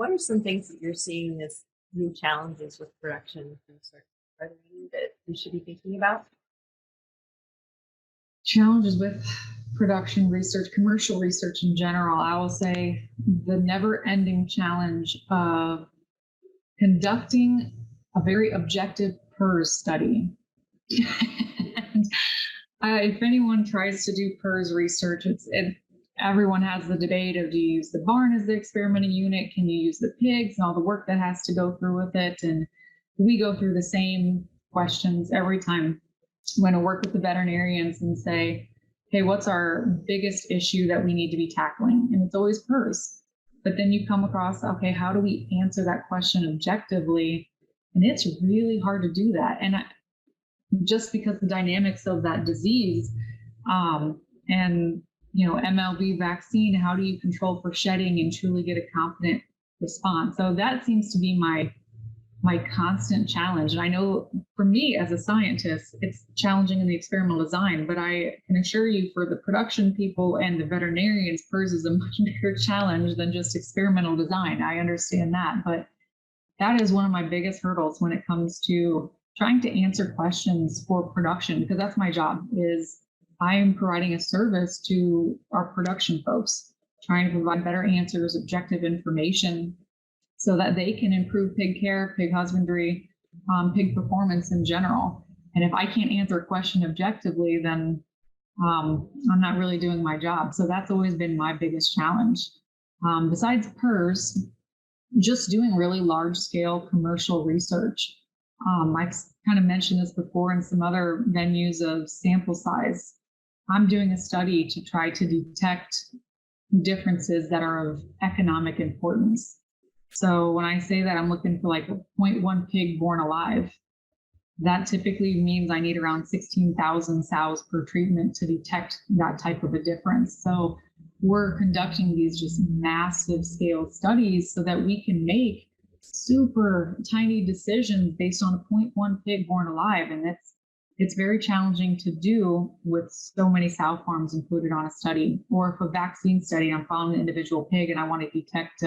What are some things that you're seeing as new challenges with production research that we should be thinking about? Challenges with production research, commercial research in general, I will say the never-ending challenge of conducting a very objective PERS study. And if anyone tries to do PERS research, everyone has the debate of, do you use the barn as the experimental unit? Can you use the pigs and all the work that has to go through with it? And we go through the same questions every time. I'm going to work with the veterinarians and say, hey, what's our biggest issue that we need to be tackling? And it's always PERS. But then you come across, okay, how do we answer that question objectively? And it's really hard to do that. And just because the dynamics of that disease and MLB vaccine, how do you control for shedding and truly get a confident response? So that seems to be my constant challenge. And I know for me as a scientist, it's challenging in the experimental design, but I can assure you for the production people and the veterinarians, PERS is a much bigger challenge than just experimental design. I understand that, but that is one of my biggest hurdles when it comes to trying to answer questions for production, because that's my job. Is I'm providing a service to our production folks, trying to provide better answers, objective information, so that they can improve pig care, pig husbandry, pig performance in general. And if I can't answer a question objectively, then I'm not really doing my job. So that's always been my biggest challenge. Besides PERS, just doing really large scale commercial research. I've kind of mentioned this before in some other venues of sample size. I'm doing a study to try to detect differences that are of economic importance. So when I say that I'm looking for like a 0.1 pig born alive, that typically means I need around 16,000 sows per treatment to detect that type of a difference. So we're conducting these just massive scale studies so that we can make super tiny decisions based on a 0.1 pig born alive. And it's very challenging to do with so many sow farms included on a study. Or if a vaccine study, I'm following an individual pig and I want to detect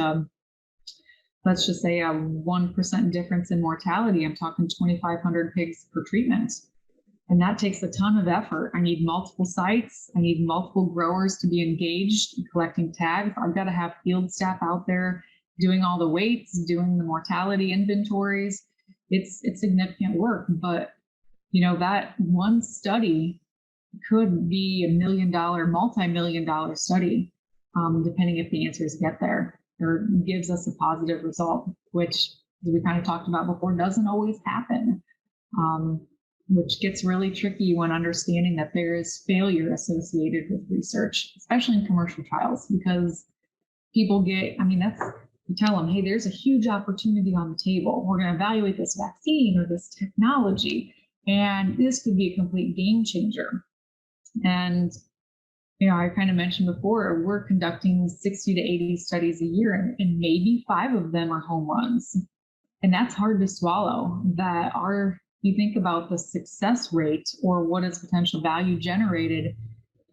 let's just say a 1% difference in mortality. I'm talking 2,500 pigs per treatment. And that takes a ton of effort. I need multiple sites. I need multiple growers to be engaged in collecting tags. I've got to have field staff out there doing all the weights, doing the mortality inventories. It's significant work, but that one study could be $1 million, multi-million-dollar study, depending if the answers get there, or gives us a positive result, which, as we kind of talked about before, doesn't always happen, which gets really tricky when understanding that there is failure associated with research, especially in commercial trials, because people you tell them, hey, there's a huge opportunity on the table. We're going to evaluate this vaccine or this technology, and this could be a complete game changer. And I kind of mentioned before, we're conducting 60 to 80 studies a year, and maybe 5 of them are home runs. And that's hard to swallow. You think about the success rate or what is potential value generated,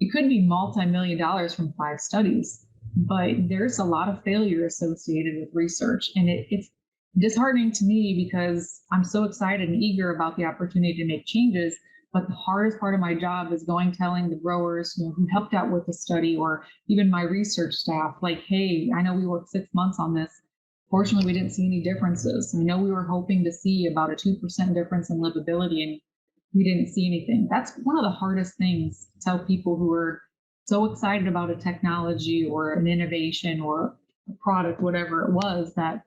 it could be multi-million dollars from 5 studies, but there's a lot of failure associated with research. And it's disheartening to me because I'm so excited and eager about the opportunity to make changes. But the hardest part of my job is telling the growers who helped out with the study, or even my research staff, like, hey, I know we worked 6 months on this. Fortunately, we didn't see any differences. I know we were hoping to see about a 2% difference in livability, and we didn't see anything. That's one of the hardest things to tell people who are so excited about a technology or an innovation or a product, whatever it was, that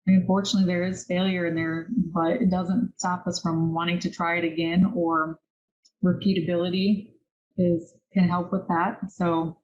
unfortunately there is failure in there, but it doesn't stop us from wanting to try it again, or repeatability can help with that. So